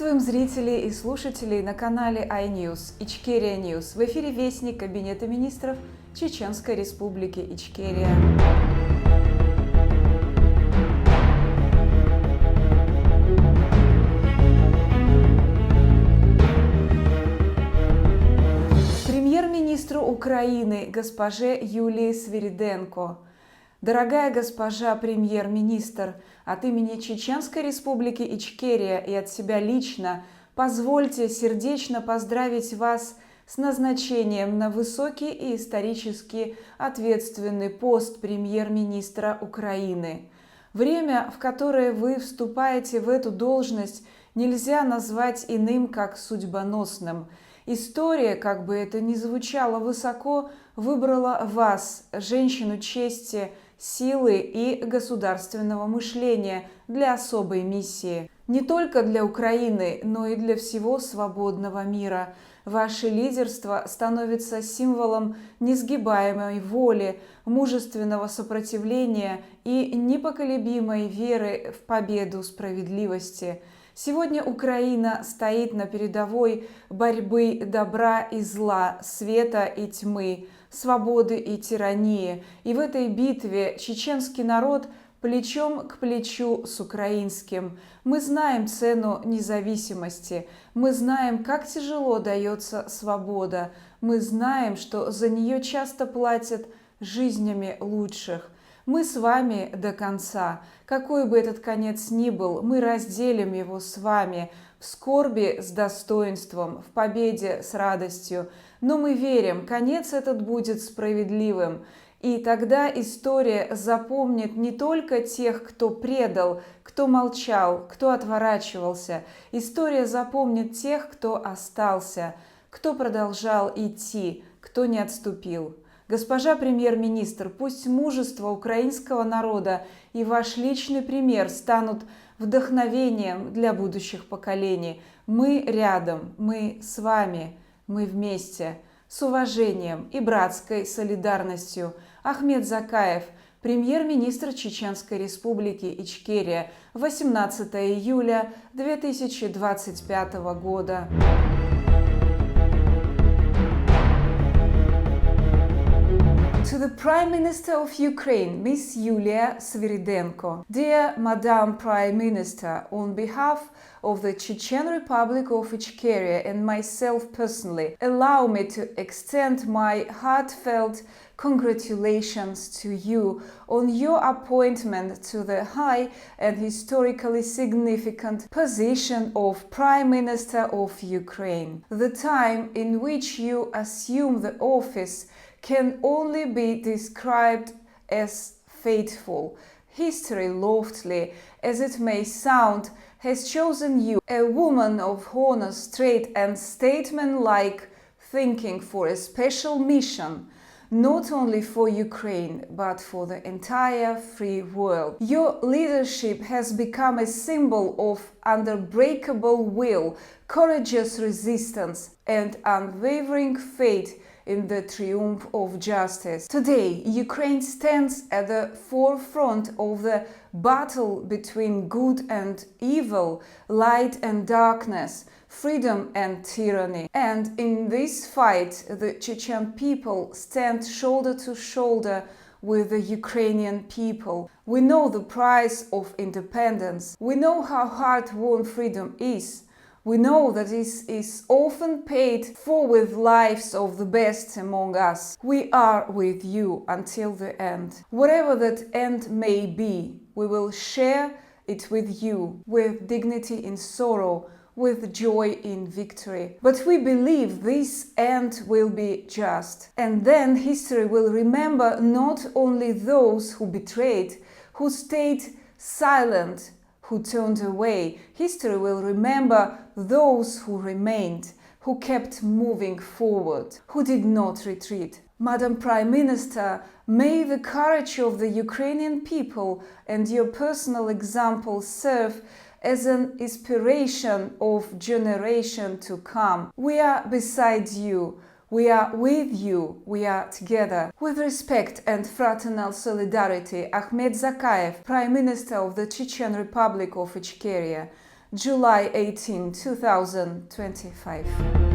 Приветствуем зрителей и слушателей на канале iNews, Ичкерия News. В эфире вестник Кабинета министров Чеченской Республики Ичкерия. Премьер-министру Украины госпоже Юлии Свириденко. Дорогая госпожа премьер-министр, от имени Чеченской Республики Ичкерия и от себя лично позвольте сердечно поздравить вас с назначением на высокий и исторически ответственный пост премьер-министра Украины. Время, в которое вы вступаете в эту должность, нельзя назвать иным, как судьбоносным. История, как бы это ни звучало высоко, выбрала вас, женщину чести, силы и государственного мышления, для особой миссии. Не только для Украины, но и для всего свободного мира. Ваше лидерство становится символом несгибаемой воли, мужественного сопротивления и непоколебимой веры в победу справедливости. Сегодня Украина стоит на передовой борьбы добра и зла, света и тьмы, свободы и тирании. И в этой битве чеченский народ плечом к плечу с украинским. Мы знаем цену независимости, мы знаем, как тяжело дается свобода, мы знаем, что за нее часто платят жизнями лучших. Мы с вами до конца. Какой бы этот конец ни был, мы разделим его с вами в скорби с достоинством, в победе с радостью. Но мы верим, конец этот будет справедливым. И тогда история запомнит не только тех, кто предал, кто молчал, кто отворачивался. История запомнит тех, кто остался, кто продолжал идти, кто не отступил. Госпожа премьер-министр, пусть мужество украинского народа и ваш личный пример станут вдохновением для будущих поколений. Мы рядом, мы с вами, мы вместе. С уважением и братской солидарностью. Ахмед Закаев, премьер-министр Чеченской Республики Ичкерия, 18 июля 2025 года. To the Prime Minister of Ukraine, Miss Yulia Sviridenko. Dear Madam Prime Minister, on behalf of the Chechen Republic of Ichkeria and myself personally, allow me to extend my heartfelt congratulations to you on your appointment to the high and historically significant position of Prime Minister of Ukraine. The time in which you assume the office can only be described as fateful. History, loftily as it may sound, has chosen you, a woman of honor, straight and statesman-like thinking, for a special mission, not only for Ukraine, but for the entire free world. Your leadership has become a symbol of unbreakable will, courageous resistance, and unwavering faith in the triumph of justice. Today, Ukraine stands at the forefront of the battle between good and evil, light and darkness, freedom and tyranny. And in this fight, the Chechen people stand shoulder to shoulder with the Ukrainian people. We know the price of independence. We know how hard-won freedom is. We know that this is often paid for with lives of the best among us. We are with you until the end. Whatever that end may be, we will share it with you, with dignity in sorrow, with joy in victory. But we believe this end will be just. And then history will remember not only those who betrayed, who stayed silent, who turned away. History will remember those who remained, who kept moving forward, who did not retreat. Madam Prime Minister, may the courage of the Ukrainian people and your personal example serve as an inspiration of generation to come. We are beside you. We are with you, we are together. With respect and fraternal solidarity, Ahmed Zakаев, Prime Minister of the Chechen Republic of Ичкерия. July 18, 2025.